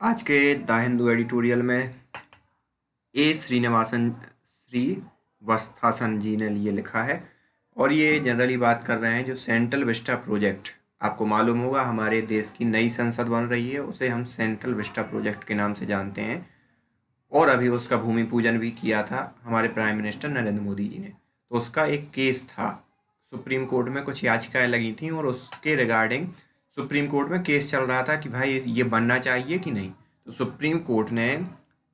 आज के the Hindu editorial में श्रीनिवासन जी ने ये लिखा है और ये जनरली बात कर रहे हैं जो सेंट्रल विस्टा प्रोजेक्ट। आपको मालूम होगा हमारे देश की नई संसद बन रही है, उसे हम सेंट्रल विस्टा प्रोजेक्ट के नाम से जानते हैं और अभी उसका भूमि पूजन भी किया था हमारे प्राइम मिनिस्टर नरेंद्र मोदी जी ने। तो उसका एक केस था, सुप्रीम कोर्ट में कुछ याचिकाएं लगी थी और उसके रिगार्डिंग सुप्रीम कोर्ट में केस चल रहा था कि भाई ये बनना चाहिए कि नहीं। तो सुप्रीम कोर्ट ने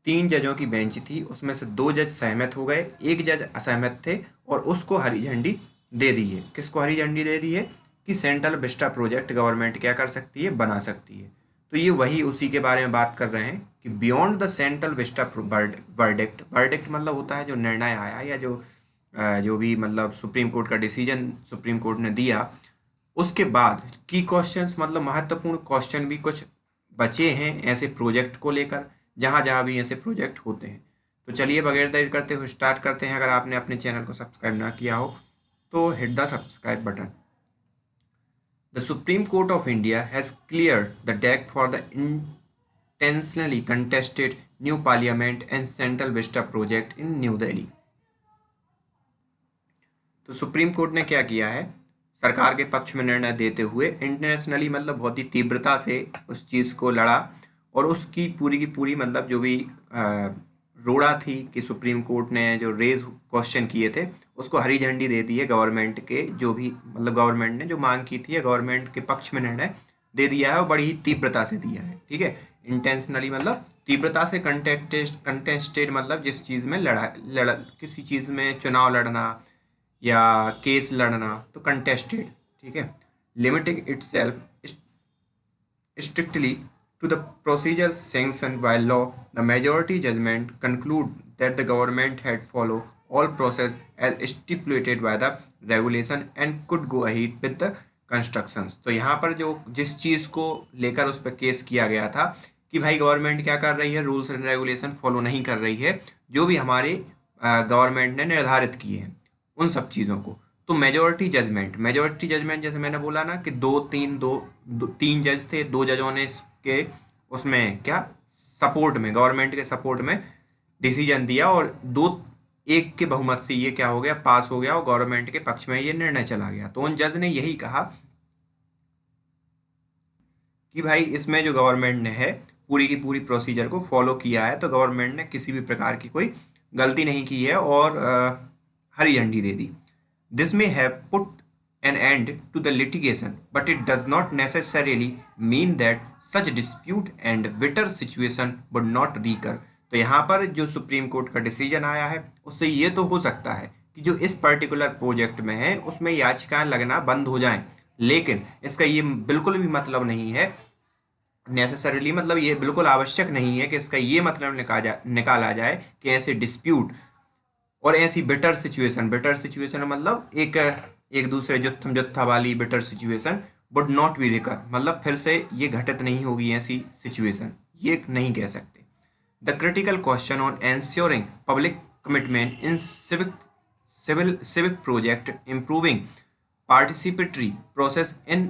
3 जजों की बेंच थी, उसमें से 2 जज सहमत हो गए, 1 जज असहमत थे और उसको हरी झंडी दे दी है। किसको हरी झंडी दे दी है कि सेंट्रल विस्टा प्रोजेक्ट गवर्नमेंट क्या कर सकती है, बना सकती है। तो ये वही उसी के बारे में बात कर रहे हैं कि beyond the central Vista verdict, verdict मतलब होता है जो निर्णय आया या जो भी मतलब सुप्रीम कोर्ट का डिसीजन सुप्रीम कोर्ट ने दिया, उसके बाद की क्वेश्चंस मतलब महत्वपूर्ण क्वेश्चन भी कुछ बचे हैं ऐसे प्रोजेक्ट को लेकर, जहां जहां भी ऐसे प्रोजेक्ट होते हैं। तो चलिए बगैर देर करते हुए स्टार्ट करते हैं। अगर आपने अपने चैनल को सब्सक्राइब ना किया हो तो hit the subscribe button. The Supreme Court of India has cleared the deck for the intentionally contested new Parliament and Central Vista project in New Delhi. तो सुप्रीम कोर्ट ने क्या किया है, सरकार के पक्ष में निर्णय देते हुए इंटरनेशनली मतलब बहुत ही तीव्रता से उस चीज़ को लड़ा और उसकी पूरी की पूरी मतलब जो भी रोड़ा थी कि सुप्रीम कोर्ट ने जो रेज क्वेश्चन किए थे उसको हरी झंडी दे दी है। गवर्नमेंट के जो भी मतलब गवर्नमेंट ने जो मांग की थी गवर्नमेंट के पक्ष में निर्णय दे दिया है और बड़ी ही तीव्रता से दिया है। ठीक है, इंटेंशनली मतलब तीव्रता से, कंटेस्टेड मतलब जिस चीज़ में लड़ा किसी चीज़ में चुनाव लड़ना या केस लड़ना तो कंटेस्टेड। ठीक है, limiting itself strictly to the procedures sanctioned by law, the majority judgment concluded that the government had followed all process as stipulated by the regulation and could go ahead with the constructions। तो यहाँ पर जो जिस चीज़ को लेकर उस पर case किया गया था कि भाई गवर्नमेंट क्या कर रही है, रूल्स एंड रेगुलेशन फॉलो नहीं कर रही है, जो भी हमारे गवर्नमेंट ने निर्धारित किए हैं उन सब चीज़ों को। तो मेजोरिटी जजमेंट जैसे मैंने बोला ना कि 3 जज थे, 2 जजों ने इसके उसमें क्या सपोर्ट में, गवर्नमेंट के सपोर्ट में डिसीजन दिया और 2-1 के बहुमत से ये क्या हो गया, पास हो गया और गवर्नमेंट के पक्ष में ये निर्णय चला गया। तो उन जज ने यही कहा कि भाई इसमें जो गवर्नमेंट ने है पूरी की पूरी प्रोसीजर को फॉलो किया है, तो गवर्नमेंट ने किसी भी प्रकार की कोई गलती नहीं की है और हरी झंडी दे दी। This may have put an end to the litigation, but it does not necessarily mean that such dispute and bitter situation would not recur। तो यहाँ पर जो सुप्रीम कोर्ट का डिसीजन आया है उससे ये तो हो सकता है कि जो इस पर्टिकुलर प्रोजेक्ट में है उसमें याचिकाएं लगना बंद हो जाएं, लेकिन इसका ये बिल्कुल भी मतलब नहीं है नेसेसरीली, मतलब ये बिल्कुल आवश्यक नहीं है कि इसका ये मतलब निकाला जाए कि ऐसे डिस्प्यूट और ऐसी बिटर सिचुएशन मतलब एक दूसरे जुत्था वाली bitter situation would not be recur, मतलब फिर से ये घटित नहीं होगी ऐसी सिचुएशन, ये नहीं कह सकते। The critical question on ensuring public commitment in civic project improving participatory process in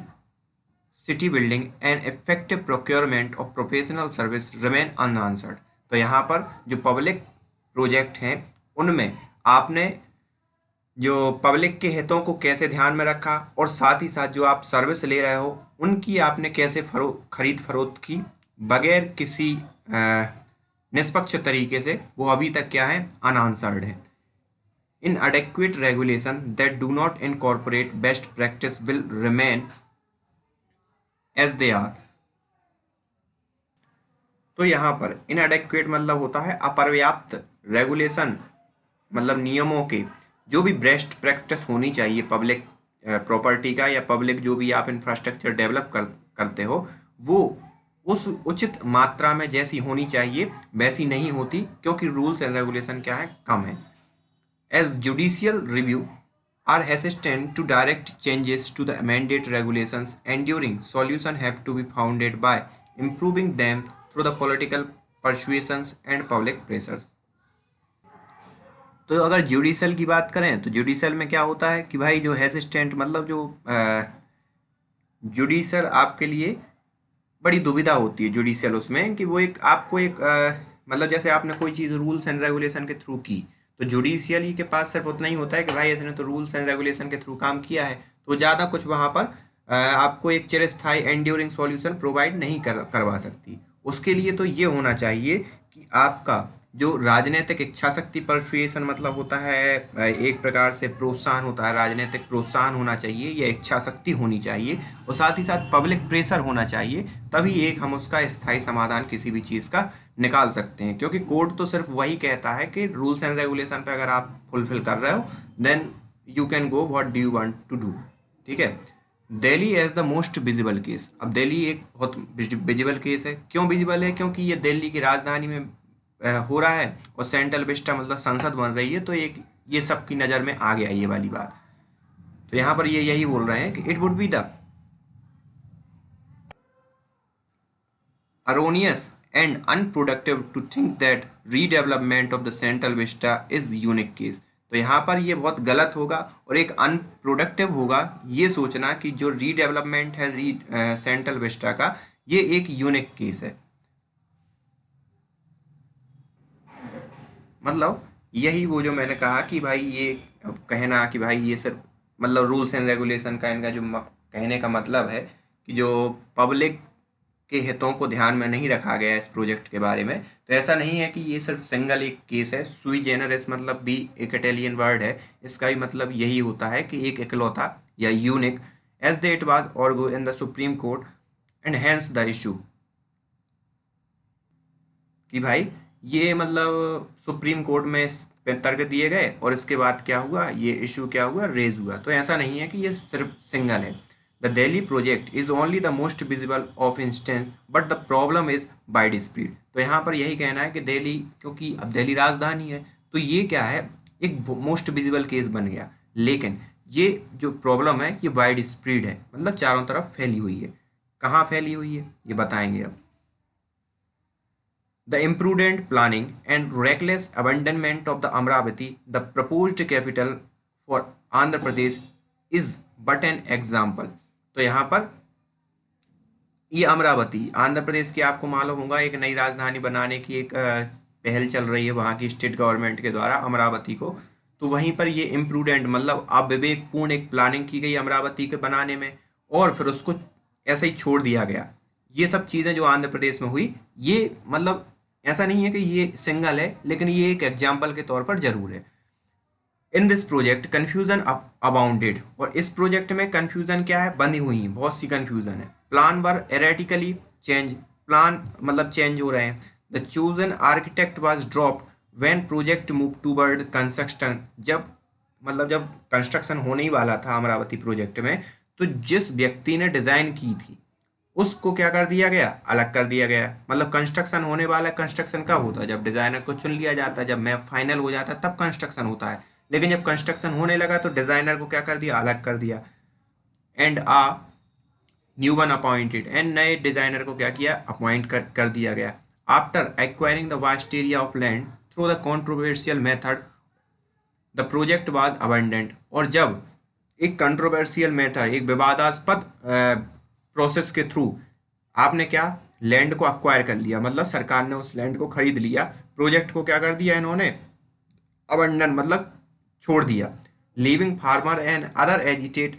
city building and effective procurement of professional service remain unanswered। तो यहाँ पर जो पब्लिक प्रोजेक्ट हैं उनमें आपने जो पब्लिक के हितों को कैसे ध्यान में रखा और साथ ही साथ जो आप सर्विस ले रहे हो उनकी आपने कैसे खरीद फरोख्त की बगैर किसी निष्पक्ष तरीके से, वो अभी तक क्या है, अनआंसर्ड है। inadequate regulation that do not incorporate best practice will remain as they are। तो यहाँ पर inadequate मतलब होता है अपर्याप्त, रेगुलेशन मतलब नियमों के जो भी बेस्ट प्रैक्टिस होनी चाहिए पब्लिक प्रॉपर्टी का या पब्लिक जो भी आप इंफ्रास्ट्रक्चर डेवलप करते हो वो उस उचित मात्रा में जैसी होनी चाहिए वैसी नहीं होती, क्योंकि रूल्स एंड रेगुलेशन क्या है, कम है। As judicial review are hesitant to direct changes to the amended regulations, enduring solution have to be founded by improving them through the political persuasions and public pressures। तो अगर judicial की बात करें तो जुडिशल में क्या होता है कि भाई जो हेसिस्टेंट मतलब जो जुडिशल आपके लिए बड़ी दुविधा होती है जुडिशियल उसमें कि वो एक आपको एक मतलब जैसे आपने कोई चीज़ रूल्स एंड रेगुलेशन के थ्रू की, तो जुडिशियली के पास सिर्फ उतना ही होता है कि भाई इसने तो रूल्स एंड रेगुलेशन के थ्रू काम किया है, तो ज़्यादा कुछ वहाँ पर आपको एक चिरस्थायी एंड्योरिंग सॉल्यूशन प्रोवाइड नहीं करवा सकती। उसके लिए तो ये होना चाहिए कि आपका जो राजनीतिक इच्छा शक्ति परसुएशन मतलब होता है एक प्रकार से प्रोत्साहन होता है, राजनीतिक प्रोत्साहन होना चाहिए या इच्छा शक्ति होनी चाहिए, और साथ ही साथ पब्लिक प्रेशर होना चाहिए, तभी एक हम उसका स्थायी समाधान किसी भी चीज़ का निकाल सकते हैं। क्योंकि कोर्ट तो सिर्फ वही कहता है कि रूल्स एंड रेगुलेशन पे अगर आप फुलफिल कर रहे हो then you can go what do you want to do. ठीक है। Delhi as the most visible case. अब दिल्ली एक बहुत विजिबल केस है। क्यों विजिबल है? क्योंकि ये दिल्ली की राजधानी में हो रहा है और सेंट्रल विस्टा मतलब संसद बन रही है, तो एक ये सबकी नज़र में आ गया ये वाली बात। तो यहाँ पर ये यही बोल रहे हैं कि it would be the erroneous and unproductive to think that redevelopment of the central vista is unique case। तो यहाँ पर ये बहुत गलत होगा और एक अनप्रोडक्टिव होगा ये सोचना कि जो रीडेवलपमेंट है सेंट्रल विस्टा का, ये एक यूनिक केस है। मतलब यही वो जो मैंने कहा कि भाई ये कहना कि भाई ये सिर्फ मतलब रूल्स एंड रेगुलेशन का इनका जो कहने का मतलब है कि जो पब्लिक के हितों को ध्यान में नहीं रखा गया इस प्रोजेक्ट के बारे में। तो ऐसा नहीं है कि ये सिर्फ सिंगल एक केस है। सुई जेनरस मतलब भी एक इटालियन वर्ड है, इसका भी मतलब यही होता है कि एक इकलौता या unique, as the it was argued in the Supreme Court and hence the issue. कि भाई ये मतलब सुप्रीम कोर्ट में इस पे तर्क दिए गए और इसके बाद क्या हुआ, ये इशू क्या हुआ, रेज हुआ। तो ऐसा नहीं है कि ये सिर्फ सिंगल है। The Delhi project is only the most visible of instance but the problem is wide spread. तो यहाँ पर यही कहना है कि दिल्ली, क्योंकि अब दिल्ली राजधानी है तो ये क्या है, एक मोस्ट विजिबल केस बन गया, लेकिन ये जो प्रॉब्लम है ये वाइड स्प्रेड है, मतलब चारों तरफ फैली हुई है। कहाँ फैली हुई है ये बताएंगे अब। The imprudent planning and reckless abandonment of the Amravati, the proposed capital for Andhra Pradesh, is but an example। तो यहाँ पर ये अमरावती आंध्र प्रदेश की आपको मालूम होगा एक नई राजधानी बनाने की एक पहल चल रही है वहाँ की स्टेट गवर्नमेंट के द्वारा अमरावती को। तो वहीं पर ये इम्प्रूडेंट मतलब अविवेकपूर्ण एक प्लानिंग की गई अमरावती के बनाने में, और फिर उसको ऐसे ही छोड़ दिया गया। ये सब चीज़ें जो आंध्र प्रदेश में हुई, ये मतलब ऐसा नहीं है कि ये सिंगल है, लेकिन ये एक एग्जाम्पल के तौर पर जरूर है। In this project confusion abounded. और इस प्रोजेक्ट में कन्फ्यूजन क्या है, बंधी हुई है, बहुत सी कन्फ्यूजन है। प्लान वर एरेटिकली चेंज, प्लान मतलब चेंज हो रहे हैं। The chosen architect was dropped when project move toward construction. जब कंस्ट्रक्शन होने ही वाला था अमरावती प्रोजेक्ट में, तो जिस व्यक्ति ने डिजाइन की थी उसको क्या कर दिया गया, अलग कर दिया गया। मतलब कंस्ट्रक्शन होने वाला, कंस्ट्रक्शन कब होता है, जब डिजाइनर को चुन लिया जाता है, जब मैप फाइनल हो जाता है तब कंस्ट्रक्शन होता है। लेकिन जब कंस्ट्रक्शन होने लगा तो डिजाइनर को क्या कर दिया, अलग कर दिया। And a new one appointed, and नए डिजाइनर को क्या किया, अपॉइंट कर दिया गया। After acquiring the vast area of land through the controversial method the project was abandoned. और जब एक कंट्रोवर्शियल मेथड, एक विवादास्पद प्रोसेस के थ्रू आपने क्या, लैंड को अक्वायर कर लिया, मतलब सरकार ने उस लैंड को खरीद लिया, प्रोजेक्ट को क्या कर दिया इन्होंने, अबंडन मतलब छोड़ दिया। Leaving farmer and other agitate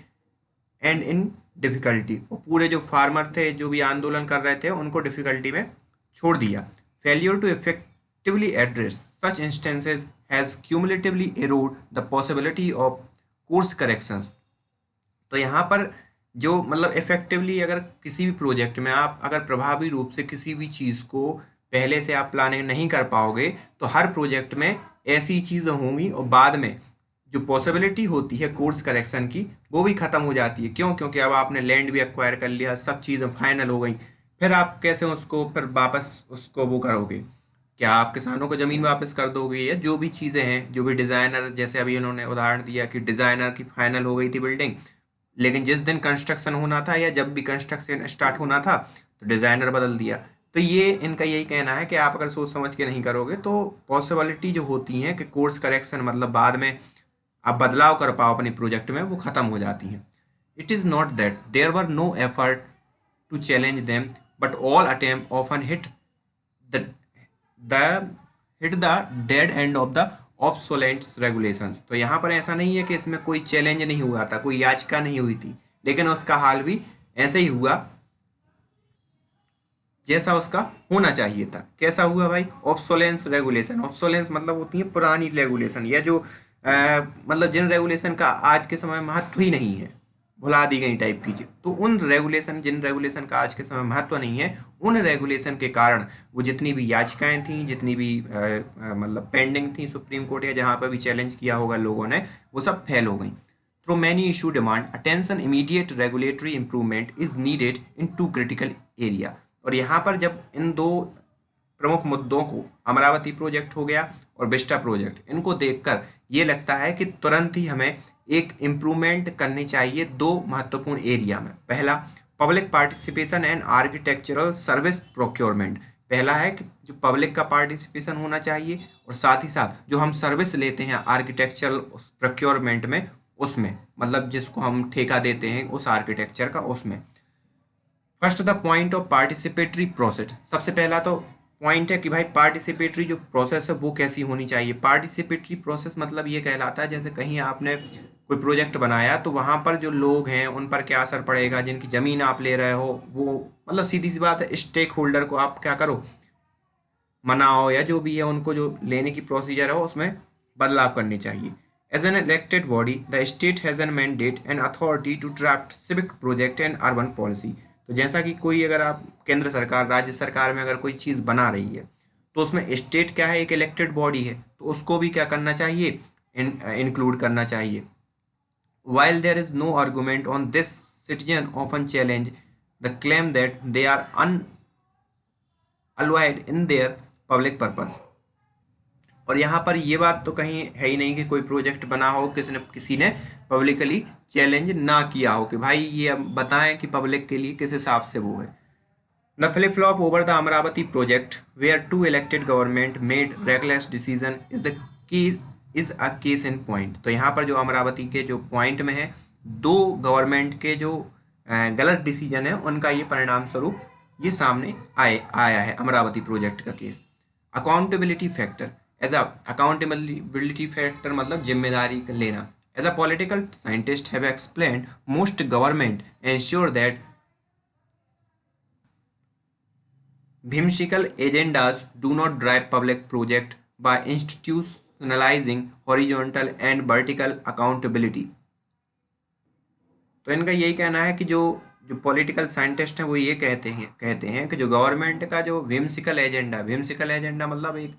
and in difficulty. और पूरे जो फार्मर थे, जो भी आंदोलन कर रहे थे, उनको डिफिकल्टी में छोड़ दिया। Failure to effectively address such instances has cumulatively eroded the possibility of course corrections. तो यहाँ पर जो मतलब इफेक्टिवली अगर किसी भी प्रोजेक्ट में आप अगर प्रभावी रूप से किसी भी चीज़ को पहले से आप प्लानिंग नहीं कर पाओगे, तो हर प्रोजेक्ट में ऐसी चीज़ें होंगी और बाद में जो पॉसिबिलिटी होती है कोर्स करेक्शन की, वो भी ख़त्म हो जाती है। क्यों? क्योंकि अब आपने लैंड भी एक्वायर कर लिया, सब चीज़ें फाइनल हो गई, फिर आप कैसे उसको फिर वापस उसको वो करोगे, क्या आप किसानों को ज़मीन वापस कर दोगे, या जो भी चीज़ें हैं, जो भी डिज़ाइनर, जैसे अभी उन्होंने उदाहरण दिया कि डिज़ाइनर की फाइनल हो गई थी बिल्डिंग, लेकिन जिस दिन कंस्ट्रक्शन होना था या जब भी कंस्ट्रक्शन स्टार्ट होना था तो डिज़ाइनर बदल दिया। तो ये इनका यही कहना है कि आप अगर सोच समझ के नहीं करोगे तो पॉसिबिलिटी जो होती है कि कोर्स करेक्शन मतलब बाद में आप बदलाव कर पाओ अपने प्रोजेक्ट में, वो ख़त्म हो जाती हैं। It is not that there were no effort to challenge them but all attempt often the the hit the dead end of the obsolete regulations। तो यहाँ पर ऐसा नहीं है कि इसमें कोई चैलेंज नहीं हुआ था, कोई याचिका नहीं हुई थी, लेकिन उसका हाल भी ऐसे ही हुआ जैसा उसका होना चाहिए था। कैसा हुआ भाई? Obsolescence regulation. ऑब्सोलेंस मतलब होती है पुरानी रेगुलेशन, या जो मतलब जिन रेगुलेशन का आज के समय में महत्व ही नहीं है, भुला दी गई टाइप की। तो उन रेगुलेशन, जिन रेगुलेशन का आज के समय में महत्व नहीं है, उन रेगुलेशन के कारण वो जितनी भी याचिकाएं थी, जितनी भी मतलब पेंडिंग थी सुप्रीम कोर्ट या जहाँ पर भी चैलेंज किया होगा लोगों ने, वो सब फेल हो गई। Through many issue demand attention immediate regulatory improvement is needed in two critical area. और यहाँ पर जब इन दो प्रमुख मुद्दों को, अमरावती प्रोजेक्ट हो गया और बिस्टा प्रोजेक्ट, इनको देखकर ये लगता है कि तुरंत ही हमें एक इम्प्रूवमेंट करनी चाहिए दो महत्वपूर्ण एरिया में। पहला, public participation and architectural service procurement. पहला है कि जो पब्लिक का पार्टिसिपेशन होना चाहिए, और साथ ही साथ जो हम सर्विस लेते हैं आर्किटेक्चरल प्रोक्योरमेंट में, उसमें मतलब जिसको हम ठेका देते हैं उस आर्किटेक्चर का, उसमें। First the point of participatory process. सबसे पहला तो पॉइंट है कि भाई पार्टिसिपेटरी जो प्रोसेस है वो कैसी होनी चाहिए। पार्टिसिपेटरी प्रोसेस मतलब ये कहलाता है जैसे कहीं आपने कोई प्रोजेक्ट बनाया तो वहाँ पर जो लोग हैं उन पर क्या असर पड़ेगा, जिनकी ज़मीन आप ले रहे हो, वो मतलब सीधी सी बात है, स्टेक होल्डर को आप क्या करो, मनाओ, या जो भी है उनको जो लेने की प्रोसीजर है उसमें बदलाव करनी चाहिए। As an elected body the state has an mandate and authority to draft civic project and urban policy. तो जैसा कि कोई, अगर आप केंद्र सरकार, राज्य सरकार में अगर कोई चीज़ बना रही है तो उसमें स्टेट क्या है, एक इलेक्टेड बॉडी है, तो उसको भी क्या करना चाहिए, इंक्लूड करना चाहिए। While there is no argument on this, citizens often challenge the claim that they are unallied in their public purpose। और यहाँ पर ये बात तो कहीं है ही नहीं कि कोई प्रोजेक्ट बना हो किसी ने पब्लिकली चैलेंज ना किया हो कि भाई ये अब बताएं कि पब्लिक के लिए किस हिसाब से वो है। The flip flop over the Amaravati project where two elected government made reckless decision is a case in point. तो यहाँ पर जो अमरावती के जो पॉइंट में है, दो गवर्नमेंट के जो गलत डिसीजन है उनका ये परिणाम स्वरूप ये सामने आया है अमरावती प्रोजेक्ट का case. Accountability factor. As a accountability factor मतलब जिम्मेदारी लेना। As a political scientist have explained most government ensure that whimsical agendas do not drive public project by institutionalizing horizontal and vertical accountability। तो इनका यही कहना है कि जो जो पॉलिटिकल साइंटिस्ट हैं वो ये कहते हैं कि जो गवर्नमेंट का जो विम्सिकल एजेंडा मतलब एक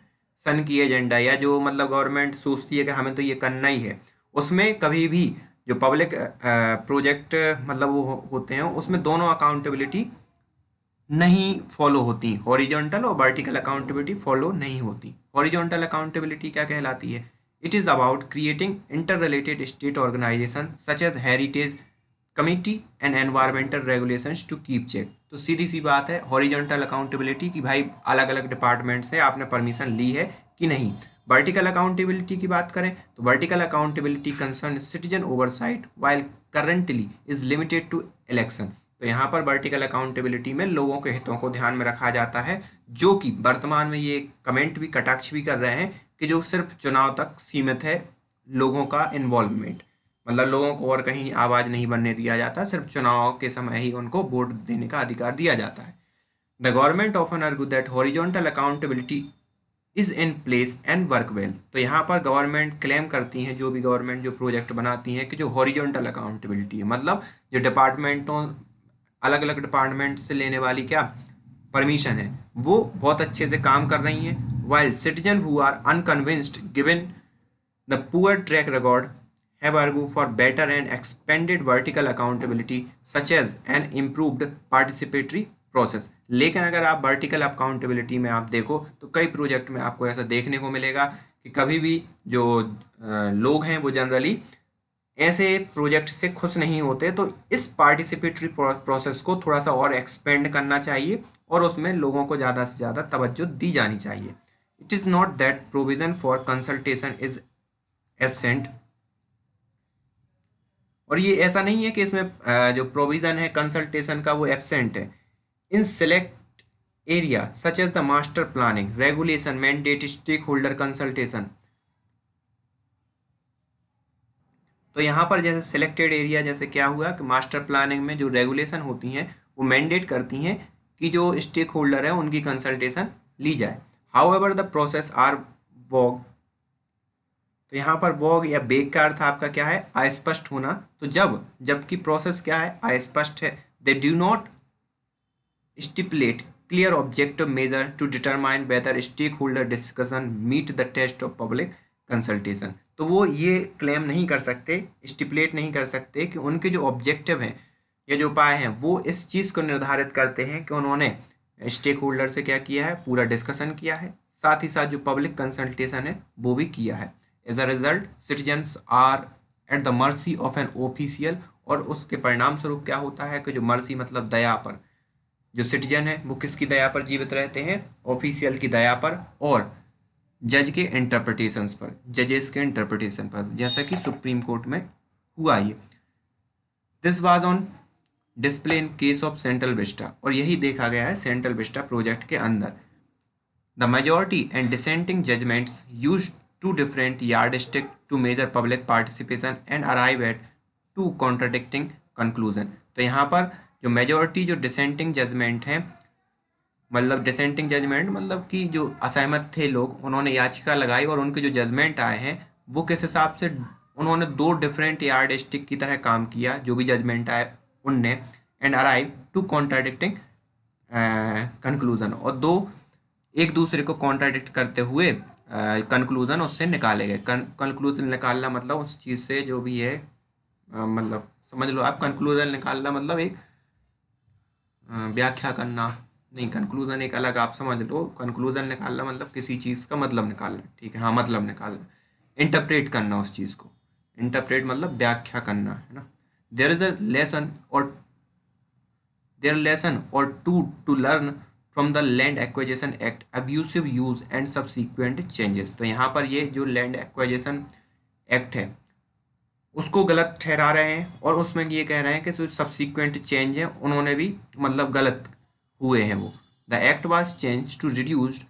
सन की एजेंडा, या जो मतलब गवर्नमेंट सोचती है कि हमें तो ये करना ही है, उसमें कभी भी जो पब्लिक प्रोजेक्ट मतलब वो होते हैं उसमें दोनों अकाउंटेबिलिटी नहीं फॉलो होती। हॉरिजॉन्टल और वर्टिकल अकाउंटेबिलिटी फॉलो नहीं होती। हॉरिजॉन्टल अकाउंटेबिलिटी क्या कहलाती है? It is about creating inter related state organisation such as heritage committee and environmental regulations to keep check. तो सीधी सी बात है हॉरिजॉन्टल अकाउंटेबिलिटी की, भाई अलग अलग डिपार्टमेंट से आपने परमिशन ली है कि नहीं। वर्टिकल अकाउंटेबिलिटी की बात करें तो vertical accountability concern citizen oversight while currently is limited to election. तो यहाँ पर वर्टिकल अकाउंटेबिलिटी में लोगों के हितों को ध्यान में रखा जाता है, जो कि वर्तमान में ये कमेंट भी, कटाक्ष भी कर रहे हैं कि जो सिर्फ चुनाव तक सीमित है लोगों का इन्वॉल्वमेंट, मतलब लोगों को और कहीं आवाज़ नहीं बनने दिया जाता, सिर्फ चुनाव के समय ही उनको वोट देने का अधिकार दिया जाता है। The government often argue that horizontal accountability is in place and work well. तो यहाँ पर गवर्नमेंट क्लेम करती हैं, जो भी गवर्नमेंट जो प्रोजेक्ट बनाती हैं, कि जो हॉरिजॉन्टल अकाउंटेबिलिटी है मतलब जो डिपार्टमेंटों, अलग अलग डिपार्टमेंट से लेने वाली क्या परमिशन है, वो बहुत अच्छे से काम कर रही हैं। While citizen who are unconvinced given the poor track record have argued for better and expanded vertical accountability such as an improved participatory process। लेकिन अगर आप वर्टिकल अकाउंटेबिलिटी में आप देखो तो कई प्रोजेक्ट में आपको ऐसा देखने को मिलेगा कि कभी भी जो लोग हैं वो जनरली ऐसे प्रोजेक्ट से खुश नहीं होते। तो इस पार्टिसिपेटरी प्रोसेस को थोड़ा सा और एक्सपेंड करना चाहिए और उसमें लोगों को ज़्यादा से ज़्यादा तवज्जो दी जानी चाहिए। It is not that provision for consultation is absent. और ये ऐसा नहीं है कि इसमें जो प्रोविज़न है कंसल्टेशन का वो एब्सेंट है। In select area such as the master planning regulation mandate stakeholder consultation. तो यहाँ पर जैसे सिलेक्टेड एरिया, जैसे क्या हुआ कि मास्टर प्लानिंग में जो रेगुलेशन होती हैं वो मैंडेट करती हैं कि जो स्टेक होल्डर है उनकी कंसल्टेशन ली जाए। However the process are vague. तो यहाँ पर वॉग या बेग का अर्थ आपका क्या है, अस्पष्ट होना। तो जबकि प्रोसेस क्या है, अस्पष्ट है। They do not stipulate clear objective measure to determine whether stakeholder discussion meet the test of public consultation. तो वो ये क्लेम नहीं कर सकते, स्टिपुलेट नहीं कर सकते कि उनके जो ऑब्जेक्टिव हैं या जो उपाय हैं वो इस चीज़ को निर्धारित करते हैं कि उन्होंने स्टेक होल्डर से क्या किया है, पूरा डिस्कशन किया है, साथ ही साथ जो पब्लिक कंसल्टेशन है वो भी किया है। As a result citizens are at the mercy of an official. और उसके परिणाम स्वरूप क्या होता है कि जो मर्सी मतलब दया पर, जो सिटीजन है वो किसकी दया पर जीवित रहते हैं, ऑफिशियल की दया पर, और जज के इंटरप्रिटेशंस पर, जजेस के इंटरप्रिटेशन पर, जैसा कि सुप्रीम कोर्ट में हुआ ये। This was on display in case of central Vista. और यही देखा गया है सेंट्रल विस्टा प्रोजेक्ट के अंदर। The majority and dissenting judgements use two different yardstick to measure public participation and arrive at two contradicting conclusion. तो यहाँ पर जो मेजॉरिटी जो डिसेंटिंग जजमेंट है, मतलब डिसेंटिंग जजमेंट मतलब कि जो असहमत थे लोग, उन्होंने याचिका लगाई और उनके जो जजमेंट आए हैं वो किस हिसाब से, उन्होंने दो डिफरेंट यार्ड स्टिक की तरह काम किया जो भी जजमेंट आए उनने, and arrive to contradicting conclusion. और दो एक दूसरे को कॉन्ट्राडिक्ट करते हुए कंक्लूजन उससे निकाले गए। कंक्लूजन निकालना मतलब उस चीज़ से जो भी है, मतलब समझ लो आप, कंक्लूजन निकालना मतलब एक व्याख्या करना नहीं, कंक्लूजन एक अलग आप समझ लो। कंक्लूजन निकालना मतलब किसी चीज़ का मतलब निकालना, ठीक है, हाँ मतलब निकालना, इंटरप्रेट करना उस चीज़ को। इंटरप्रेट मतलब व्याख्या करना, है ना। There is a lesson or there lesson or two learn from the land acquisition act abusive use and subsequent changes. तो यहाँ पर ये जो लैंड एक्विजिशन एक्ट है उसको गलत ठहरा रहे हैं और उसमें ये कह रहे हैं कि जो सब्सिक्वेंट चेंज है उन्होंने भी मतलब गलत हुए हैं वो। The act was change to reduce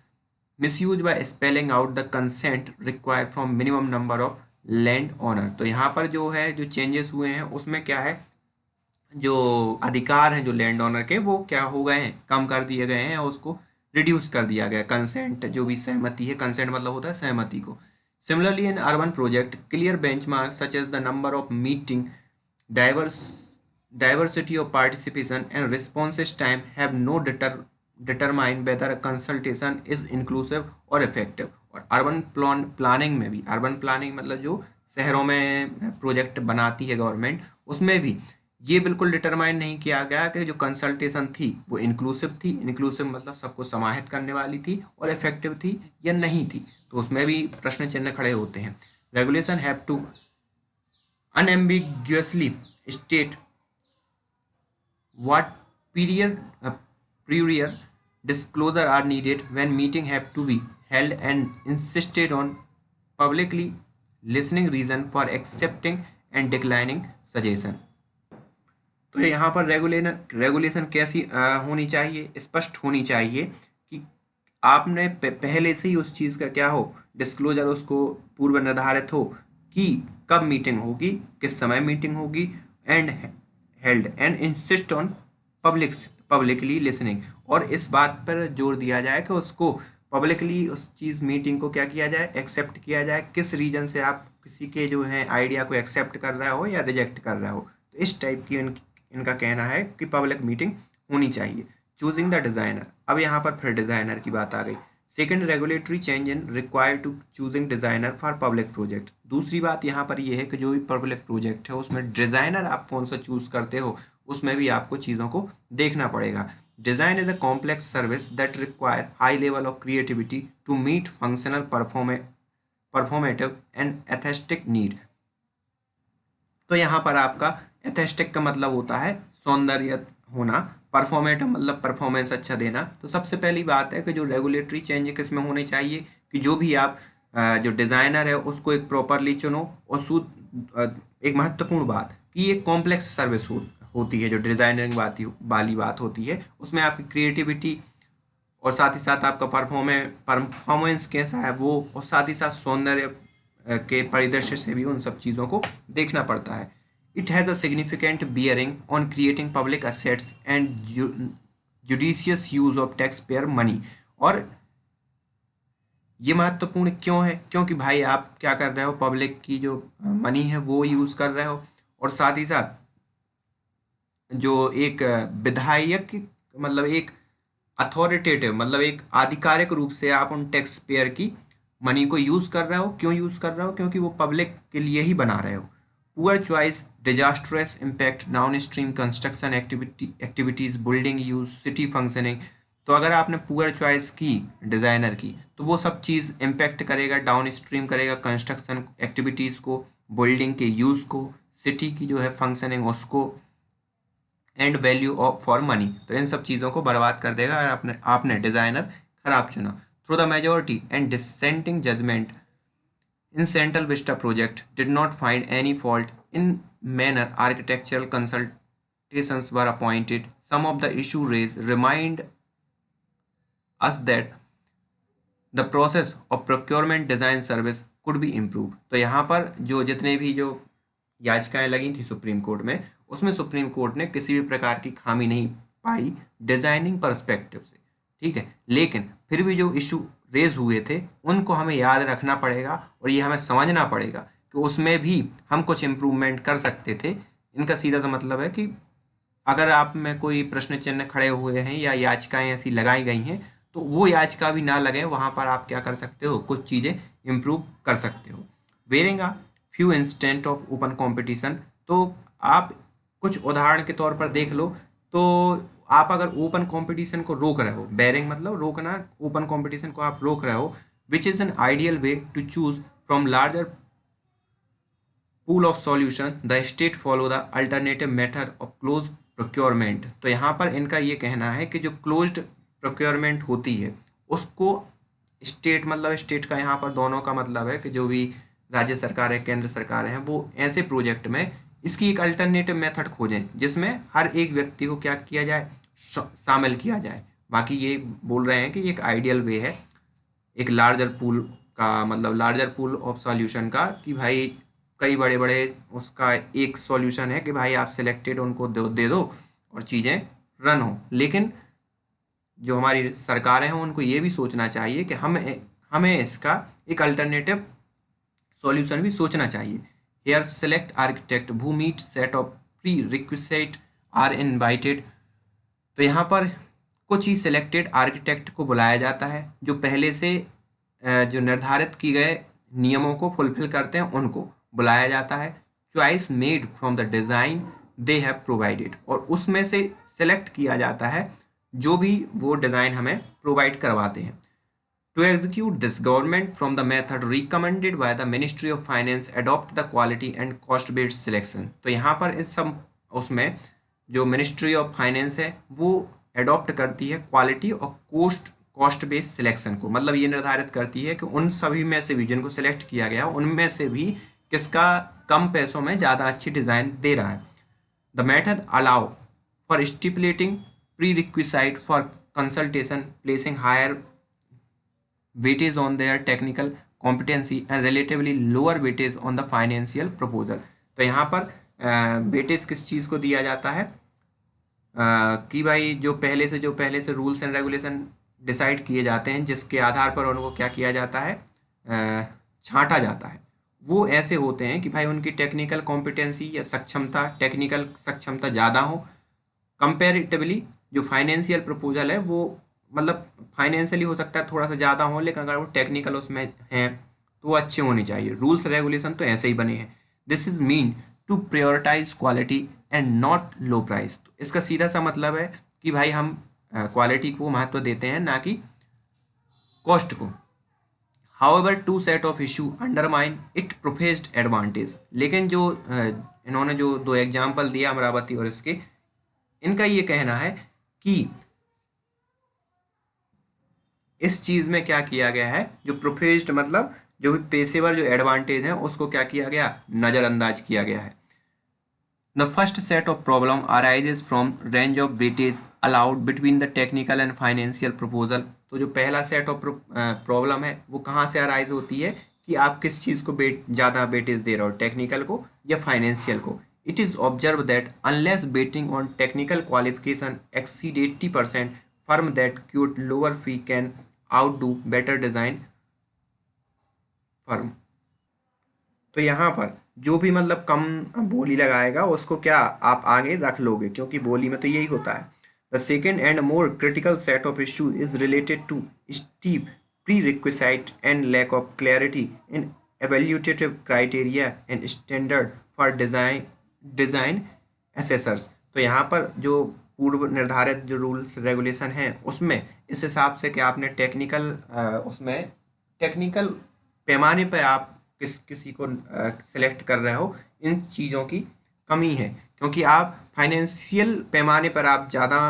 misuse by spelling out the consent required from minimum number of landowner. तो यहाँ पर जो है जो चेंजेस हुए हैं उसमें क्या है, जो अधिकार हैं जो लैंड ओनर के वो क्या हो गए हैं, कम कर दिए गए हैं और उसको रिड्यूस कर दिया गया। कंसेंट जो भी सहमति है, कंसेंट मतलब होता है सहमति को। Similarly, in urban project, clear benchmarks such as the number of meeting, diversity of participation, and responses time have no determine whether a consultation is inclusive or effective। और अर्बन प्लानिंग में भी, urban planning मतलब जो शहरों में project बनाती है government, उसमें भी ये बिल्कुल डिटरमाइन नहीं किया गया कि जो कंसल्टेशन थी वो इंक्लूसिव थी, इंक्लूसिव मतलब सबको समाहित करने वाली थी, और इफेक्टिव थी या नहीं थी। तो उसमें भी प्रश्न चिन्ह खड़े होते हैं। Regulation have to unambiguously state what period prior disclosure are needed when meeting have to be held and insisted on publicly listening reason for accepting and declining suggestion। तो यहाँ पर रेगुलेशन कैसी होनी चाहिए, स्पष्ट होनी चाहिए कि आपने पहले से ही उस चीज़ का क्या हो, डिस्क्लोजर उसको पूर्व निर्धारित हो कि कब मीटिंग होगी, किस समय मीटिंग होगी, and held and insist on publicly listening. और इस बात पर जोर दिया जाए कि उसको पब्लिकली उस चीज़ मीटिंग को क्या किया जाए, एक्सेप्ट किया जाए, किस रीजन से आप किसी के जो है आइडिया को एक्सेप्ट कर रहा हो या रिजेक्ट कर रहा हो। तो इस टाइप की इनका कहना है कि पब्लिक मीटिंग होनी चाहिए। चूजिंग द डिज़ाइनर, अब यहाँ पर फिर डिज़ाइनर की बात आ गई। Second, regulatory change in required to choosing designer for public project. दूसरी बात यहाँ पर यह है कि जो भी पब्लिक प्रोजेक्ट है उसमें डिज़ाइनर आप कौन सा चूज़ करते हो उसमें भी आपको चीज़ों को देखना पड़ेगा। Design is a complex service that require high level of creativity to meet functional performative and aesthetic need. तो यहाँ पर आपका एस्थेटिक का मतलब होता है सौंदर्य होना, परफॉर्मेटिव मतलब परफॉर्मेंस अच्छा देना। तो सबसे पहली बात है कि जो रेगुलेटरी चेंज किस में होने चाहिए कि जो भी आप जो डिज़ाइनर है उसको एक प्रॉपरली चुनो, और एक महत्वपूर्ण बात कि ये कॉम्प्लेक्स सर्विस होती है, जो डिजाइनिंग वाली बात होती है, उसमें आपकी क्रिएटिविटी और साथ ही साथ आपका परफॉर्मेंस कैसा है वो, और साथ ही साथ सौंदर्य के परिदृश्य से भी उन सब चीज़ों को देखना पड़ता है। It has a significant bearing on creating public assets and judicious use of tax payer money. और ये महत्वपूर्ण क्यों है? क्योंकि भाई आप क्या कर रहे हो, पब्लिक की जो मनी है वो यूज़ कर रहे हो, और साथ ही साथ जो एक विधायक मतलब एक अथॉरिटेटिव मतलब एक आधिकारिक रूप से आप उन टैक्स पेयर की मनी को यूज कर रहे हो। क्यों यूज कर रहे हो? क्योंकि वो पब्लिक के लिए ही बना रहे हो। Poor choice, disastrous impact, down stream construction activities, building use, city functioning. तो अगर आपने पुअर चॉइस की डिजाइनर की, तो वो सब चीज़ इम्पैक्ट करेगा, डाउन स्ट्रीम करेगा कंस्ट्रक्शन एक्टिविटीज़ को, बिल्डिंग के यूज़ को, सिटी की जो है फंक्शनिंग उसको, and value of for money. तो इन सब चीज़ों को बर्बाद कर देगा अगर आपने आपने डिज़ाइनर खराब चुना। Through the majority and dissenting judgement in Central Vista project did not find any fault in manner architectural consultations were appointed. Some of the issue raise remind us that the process of procurement design service could be improve. तो यहाँ पर जो जितने भी जो याचिकाएं लगी थी सुप्रीम कोर्ट में, उसमें सुप्रीम कोर्ट ने किसी भी प्रकार की खामी नहीं पाई डिजाइनिंग पर्सपेक्टिव से, ठीक है। लेकिन फिर भी जो इशू रेज हुए थे उनको हमें याद रखना पड़ेगा, और ये हमें समझना पड़ेगा कि उसमें भी हम कुछ इम्प्रूवमेंट कर सकते थे। इनका सीधा सा मतलब है कि अगर आप में कोई प्रश्न चिन्ह खड़े हुए हैं या याचिकाएं ऐसी लगाई गई हैं, तो वो याचिका भी ना लगे, वहां पर आप क्या कर सकते हो, कुछ चीज़ें इम्प्रूव कर सकते हो। Wearing a few instant of open competition. तो आप कुछ उदाहरण के तौर पर देख लो। तो आप अगर ओपन कंपटीशन को रोक रहे हो, बेरिंग मतलब रोकना, ओपन कंपटीशन को आप रोक रहे हो, which is an ideal way to choose from larger pool of solution, the state follow the alternative method of close procurement. तो यहाँ पर इनका ये कहना है कि जो क्लोज्ड प्रोक्योरमेंट होती है उसको स्टेट, मतलब स्टेट का यहाँ पर दोनों का मतलब है कि जो भी राज्य सरकार है, केंद्र सरकार है, वो ऐसे प्रोजेक्ट में इसकी एक अल्टरनेटिव मेथड खोजें जिसमें हर एक व्यक्ति को क्या किया जाए, शामिल किया जाए। बाकी ये बोल रहे हैं कि एक आइडियल वे है एक लार्जर पूल का, मतलब लार्जर पूल ऑफ सॉल्यूशन का, कि भाई कई बड़े बड़े उसका एक सॉल्यूशन है कि भाई आप सिलेक्टेड उनको दे दो और चीज़ें रन हो। लेकिन जो हमारी सरकारें हैं उनको ये भी सोचना चाहिए कि हमें इसका एक अल्टरनेटिव सॉल्यूशन भी सोचना चाहिए। Here select architect who meet set of prerequisite are invited. तो यहाँ पर कुछ ही सिलेक्टेड आर्किटेक्ट को बुलाया जाता है जो पहले से जो निर्धारित की गए नियमों को फुलफिल करते हैं, उनको बुलाया जाता है। Choice made from the design they have provided, और उसमें से सेलेक्ट किया जाता है जो भी वो डिज़ाइन हमें प्रोवाइड करवाते हैं। To execute this, government from the method recommended by the Ministry of Finance adopt the quality and cost based selection। तो यहाँ पर इस सब उसमें जो मिनिस्ट्री ऑफ फाइनेंस है वो अडॉप्ट करती है क्वालिटी और कॉस्ट बेस्ड सिलेक्शन को। मतलब ये निर्धारित करती है कि उन सभी में से भी जिनको सिलेक्ट किया गया उनमें से भी किसका कम पैसों में ज़्यादा अच्छी डिज़ाइन दे रहा है। The method allow for stipulating prerequisite for consultation, placing higher weightage on their technical competency and relatively lower weightage on the financial proposal। तो यहाँ पर वेटेज किस चीज़ को दिया जाता है कि भाई जो पहले से रूल्स एंड रेगुलेशन डिसाइड किए जाते हैं जिसके आधार पर उनको क्या किया जाता है, छांटा जाता है, वो ऐसे होते हैं कि भाई उनकी टेक्निकल कॉम्पिटेंसी या टेक्निकल सक्षमता ज़्यादा हो। कंपेरेटिवली जो फाइनेंशियल प्रपोजल है वो मतलब फाइनेंशियली हो सकता है थोड़ा सा ज़्यादा हो, लेकिन अगर वो टेक्निकल उसमें हैं तो वो अच्छे होने चाहिए। रूल्स रेगुलेशन तो ऐसे ही बने हैं। This is mean to prioritise quality and not low price. तो इसका सीधा सा मतलब है कि भाई हम क्वालिटी को महत्व देते हैं ना कि कॉस्ट को। However two set of issue undermine it professed advantage. लेकिन जो इन्होंने जो दो एग्जाम्पल दिया अमरावती और इसके, इनका ये कहना है कि इस चीज़ में क्या किया गया है, जो प्रोफेस्ड मतलब जो भी पेशेवर जो एडवांटेज है उसको क्या किया गया, नज़रअंदाज किया गया है। The first set of problem arises from range of weightage allowed between the technical and financial proposal. तो जो पहला सेट ऑफ प्रॉब्लम है वो कहाँ से अराइज होती है कि आप किस चीज़ को ज़्यादा वेटेज दे रहे हो, टेक्निकल को या फाइनेंशियल को. It is observe that unless betting on technical qualification exceed 80%, firm that quote lower fee can outdo better design firm. तो यहाँ पर जो भी मतलब कम बोली लगाएगा उसको क्या आप आगे रख लोगे, क्योंकि बोली में तो यही होता है. The second and more critical set of issue is related to steep prerequisite and lack of clarity in evaluative criteria and standard for design assessors. तो यहाँ पर जो पूर्व निर्धारित जो रूल्स रेगुलेशन हैं उसमें इस हिसाब से कि आपने टेक्निकल उसमें टेक्निकल पैमाने पर आप किसी को सिलेक्ट कर रहे हो, इन चीज़ों की कमी है. क्योंकि आप फाइनेंशियल पैमाने पर आप ज़्यादा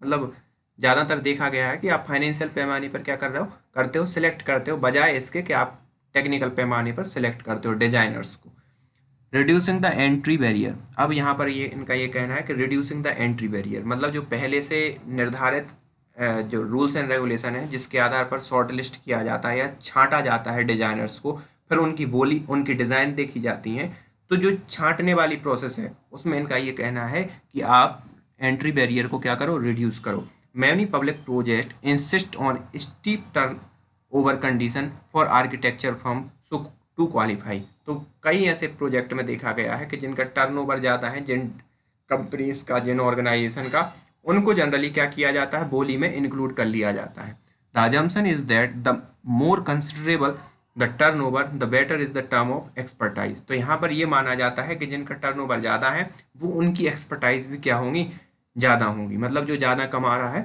मतलब ज़्यादातर देखा गया है कि आप फाइनेंशियल पैमाने पर क्या करते हो सिलेक्ट करते हो, बजाय इसके कि आप टेक्निकल पैमाने पर सिलेक्ट करते हो डिजाइनर्स को. Reducing the entry barrier. अब यहाँ पर ये इनका ये कहना है कि रिड्यूसिंग द एंट्री बैरियर मतलब जो पहले से निर्धारित जो रूल्स एंड रेगुलेशन है जिसके आधार पर शॉर्ट लिस्ट किया जाता है या छांटा जाता है डिजाइनर्स को, फिर उनकी बोली उनकी डिज़ाइन देखी जाती हैं. तो जो छांटने वाली प्रोसेस है उसमें इनका ये कहना है कि आप एंट्री बैरियर को क्या करो, रिड्यूस करो. Many public projects insist on steep turnover condition for architecture firms to qualify. तो कई ऐसे प्रोजेक्ट में देखा गया है कि जिनका टर्नओवर ज़्यादा है, जिन कंपनीज का, जिन ऑर्गेनाइजेशन का, उनको जनरली क्या किया जाता है, बोली में इंक्लूड कर लिया जाता है. The assumption is that the more considerable the turnover the better is the term of expertise. तो यहाँ पर ये माना जाता है कि जिनका टर्नओवर ज़्यादा है वो उनकी एक्सपर्टाइज भी क्या होंगी, ज़्यादा होंगी. मतलब जो ज़्यादा कमा रहा है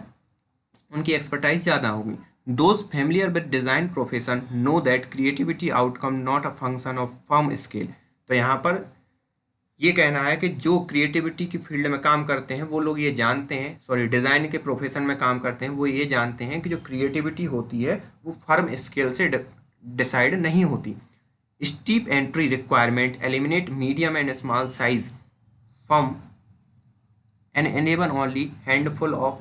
उनकी एक्सपर्टाइज ज़्यादा होगी. Those familiar with design profession know that creativity outcome not a function of firm scale. तो यहाँ पर ये कहना है कि जो क्रिएटिविटी की फील्ड में काम करते हैं वो लोग ये जानते हैं, सॉरी डिज़ाइन के प्रोफेशन में काम करते हैं वो ये जानते हैं कि जो क्रिएटिविटी होती है वो फर्म स्केल से डिसाइड नहीं होती. Steep entry requirement eliminate medium and small size firm and enable only handful of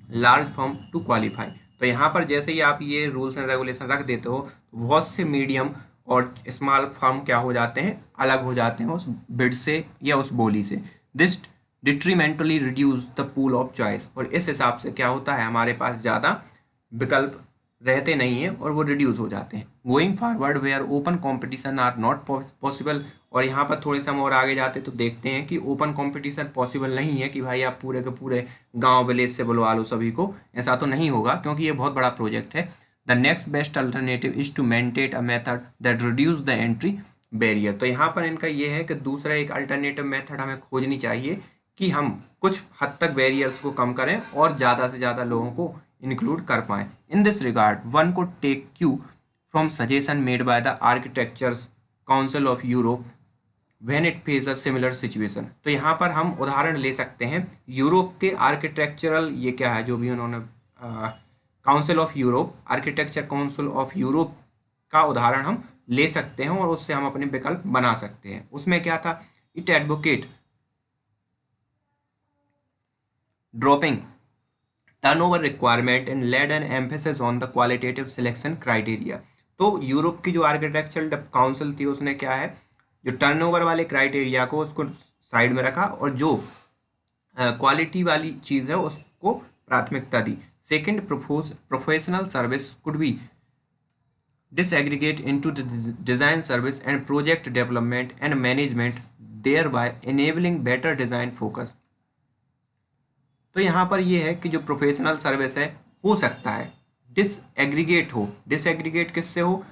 large firm to qualify. तो यहाँ पर जैसे ही आप ये रूल्स एंड रेगुलेशन रख देते हो तो बहुत से मीडियम और स्मॉल फर्म क्या हो जाते हैं, अलग हो जाते हैं उस बिड से या उस बोली से. This detrimentally reduce the pool of choice. और इस हिसाब से क्या होता है, हमारे पास ज़्यादा विकल्प रहते नहीं हैं और वो रिड्यूस हो जाते हैं. Going forward where open competition are not possible. और यहाँ पर थोड़े से हम और आगे जाते तो देखते हैं कि ओपन कंपटीशन पॉसिबल नहीं है कि भाई आप पूरे के पूरे गांव विलेज से बुलवा लो सभी को, ऐसा तो नहीं होगा क्योंकि ये बहुत बड़ा प्रोजेक्ट है. The next best alternative is to maintain a method that reduce the entry barrier. तो यहाँ पर इनका ये है कि दूसरा एक अल्टरनेटिव मेथड हमें खोजनी चाहिए कि हम कुछ हद तक बैरियर्स को कम करें और ज़्यादा से ज़्यादा लोगों को इंक्लूड कर पाएँ. इन दिस रिगार्ड वन को take cue from suggestion made by the architectures council of Europe when it face a similar situation. तो यहाँ पर हम उदाहरण ले सकते हैं यूरोप के आर्किटेक्चरल, ये क्या है जो भी उन्होंने council of Europe, architecture council of Europe का उदाहरण हम ले सकते हैं और उससे हम अपने विकल्प बना सकते हैं. उसमें क्या था, it advocate dropping turnover requirement and laid an emphasis on the qualitative selection criteria. तो यूरोप की जो आर्किटेक्चरल काउंसिल थी उसने क्या है, जो टर्नओवर वाले क्राइटेरिया को उसको साइड में रखा और जो क्वालिटी वाली चीज़ है उसको प्राथमिकता दी. Second, professional service could be disaggregate into design service and project development and management, thereby enabling better design focus. तो यहाँ पर ये है कि जो प्रोफेशनल सर्विस है हो सकता है डिसएग्रीगेट हो. डिसएग्रीगेट किससे हो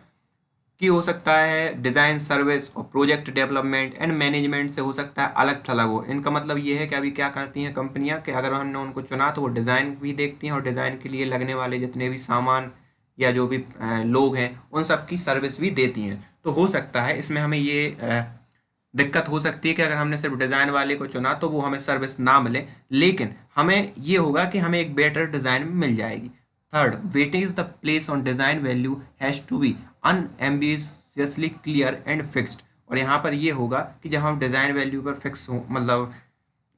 कि हो सकता है डिज़ाइन सर्विस और प्रोजेक्ट डेवलपमेंट एंड मैनेजमेंट से हो सकता है अलग थलग हो. इनका मतलब ये है कि अभी क्या करती हैं कंपनियां कि अगर हमने उनको चुना तो वो डिज़ाइन भी देखती हैं और डिज़ाइन के लिए लगने वाले जितने भी सामान या जो भी लोग हैं उन सब की सर्विस भी देती हैं. तो हो सकता है इसमें हमें ये दिक्कत हो सकती है कि अगर हमने सिर्फ डिज़ाइन वाले को चुना तो वो हमें सर्विस ना मिले, लेकिन हमें ये होगा कि हमें एक बेटर डिज़ाइन मिल जाएगी. Third, weightage the place on design value has to be unambiguously clear and fixed. और यहाँ पर ये होगा कि जब हम डिज़ाइन वैल्यू पर फिक्स हो, मतलब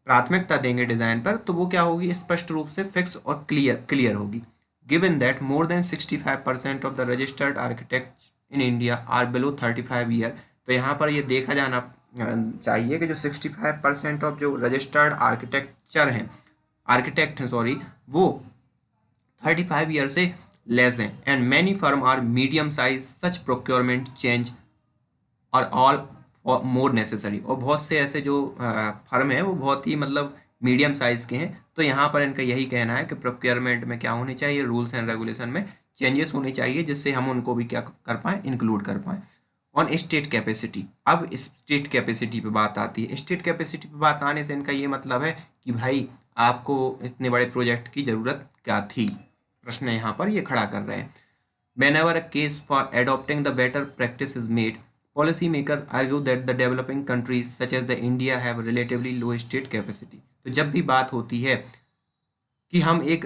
प्राथमिकता देंगे डिज़ाइन पर, तो वो क्या होगी, स्पष्ट रूप से फिक्स और क्लियर होगी। Given that more than 65% of the registered architect in India are below 35 year, तो यहाँ पर ये देखा जाना चाहिए कि जो 65% ऑफ जो रजिस्टर्ड आर्किटेक्ट हैं सॉरी, वो 35 ईयर से लेस हैं। And many firm are medium size, such procurement change are all more necessary, और बहुत से ऐसे जो फर्म है वो बहुत ही मतलब मीडियम साइज के हैं। तो यहाँ पर इनका यही कहना है कि प्रोक्योरमेंट में क्या होनी चाहिए, रूल्स एंड रेगुलेशन में चेंजेस होने चाहिए, जिससे हम उनको भी क्या कर पाएँ, इंक्लूड कर पाएँ। ऑन स्टेट कैपेसिटी, अब स्टेट कैपेसिटी पे बात आती है। स्टेट कैपेसिटी पे बात आने से इनका ये मतलब है कि भाई आपको इतने बड़े प्रोजेक्ट की ज़रूरत क्या थी, प्रश्न यहाँ पर ये खड़ा कर रहे हैं। Whenever a case for adopting the better practice is made, policymakers argue that the developing countries such as the India have relatively low state capacity. तो जब भी बात होती है कि हम एक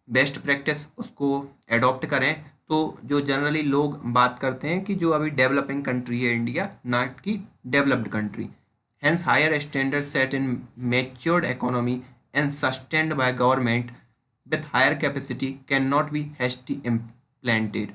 बेस्ट प्रैक्टिस उसको एडॉप्ट करें, तो जो जनरली लोग बात करते हैं कि जो अभी डेवलपिंग कंट्री है इंडिया, नॉट की developed country, hence higher standards set in matured economy and sustained by government with higher capacity cannot be hastily implemented.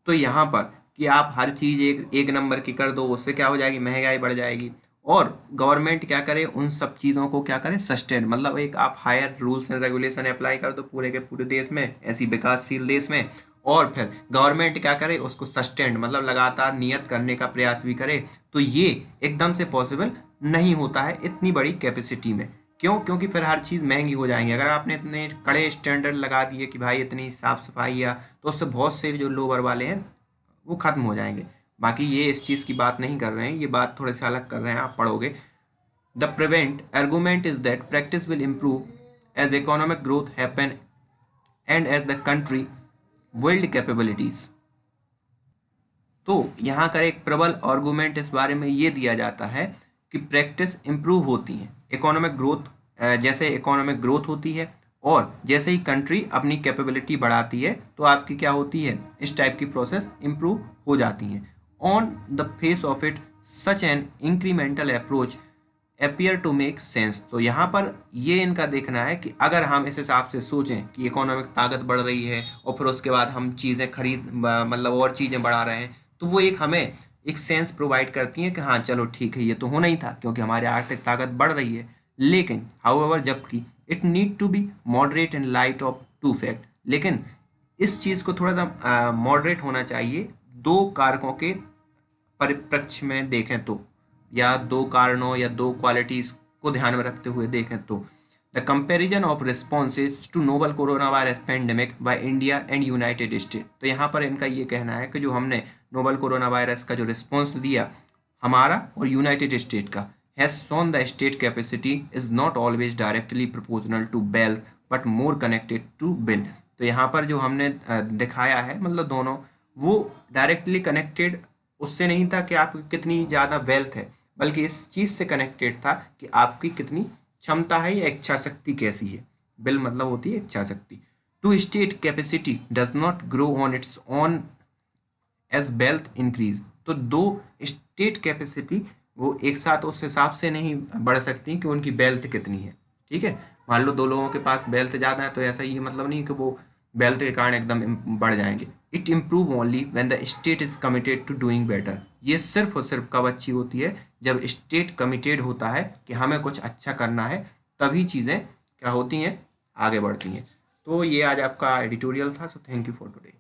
तो यहाँ पर कि आप हर चीज़ एक नंबर की कर दो, उससे क्या हो जाएगी, महंगाई बढ़ जाएगी। और गवर्नमेंट क्या करे, उन सब चीज़ों को क्या करे, सस्टेन, मतलब एक आप higher rules and regulation apply कर दो पूरे के पूरे देश में, ऐसी विकासशील देश में, और फिर गवर्नमेंट क्या करे, उसको सस्टेन मतलब लगातार नियत करने का प्रयास भी करे। तो ये एकदम से पॉसिबल नहीं होता है इतनी बड़ी कैपेसिटी में। क्यों? क्योंकि फिर हर चीज़ महंगी हो जाएंगी। अगर आपने इतने कड़े स्टैंडर्ड लगा दिए कि भाई इतनी साफ़ सफाई या, तो उससे बहुत से जो लोअर वाले हैं वो ख़त्म हो जाएंगे। बाकी ये इस चीज़ की बात नहीं कर रहे हैं, ये बात थोड़े से अलग कर रहे हैं, आप पढ़ोगे। The prevent argument is that practice will improve as economic growth happen and as the country build capabilities. तो यहाँ का एक प्रबल आर्गूमेंट इस बारे में ये दिया जाता है कि प्रैक्टिस इम्प्रूव होती है, इकोनॉमिक ग्रोथ, जैसे इकोनॉमिक ग्रोथ होती है और जैसे ही कंट्री अपनी कैपेबिलिटी बढ़ाती है, तो आपकी क्या होती है, इस टाइप की प्रोसेस इम्प्रूव हो जाती हैं। On the face of it such an incremental approach appear to make sense. तो यहाँ पर ये इनका देखना है कि अगर हम इस हिसाब से सोचें कि इकोनॉमिक ताकत बढ़ रही है और फिर उसके बाद हम चीज़ें मतलब और चीज़ें बढ़ा रहे हैं, तो वो एक हमें एक सेंस प्रोवाइड करती है कि हाँ चलो ठीक है, ये तो होना ही था क्योंकि हमारी आर्थिक ताकत बढ़ रही है। लेकिन हाउएवर, जबकि it need to be moderate in light of two fact, लेकिन इस चीज़ को थोड़ा सा मॉडरेट होना चाहिए दो कारकों के परिप्रेक्ष्य में देखें तो, या दो कारणों या दो क्वालिटीज को ध्यान में रखते हुए देखें तो। The comparison of responses to novel coronavirus pandemic by India and United State. तो यहाँ पर इनका ये कहना है कि जो हमने नोवल कोरोना वायरस का जो रिस्पॉन्स दिया हमारा और यूनाइटेड स्टेट का, has shown the state capacity is not always directly proportional to wealth but more connected to will. तो यहाँ पर जो हमने दिखाया है, मतलब दोनों वो डायरेक्टली कनेक्टेड उससे नहीं था कि आपकी कितनी ज़्यादा वेल्थ है, बल्कि इस चीज़ से कनेक्टेड था कि आपकी कितनी क्षमता है या इच्छा शक्ति कैसी है। बिल मतलब होती है इच्छा शक्ति। Two state capacity does not grow on its own as wealth increase. तो दो स्टेट कैपेसिटी वो एक साथ उस हिसाब से नहीं बढ़ सकती कि उनकी वेल्थ कितनी है। ठीक है, मान लो दो लोगों के पास वेल्थ ज़्यादा है, तो ऐसा ही मतलब नहीं कि वो वेल्थ के कारण एकदम बढ़ जाएंगे। It improve only when the state is committed to doing better. ये सिर्फ और सिर्फ कब अच्छी होती है, जब स्टेट कमिटेड होता है कि हमें कुछ अच्छा करना है, तभी चीज़ें क्या होती हैं, आगे बढ़ती हैं। तो ये आज आपका एडिटोरियल था। So thank you for today.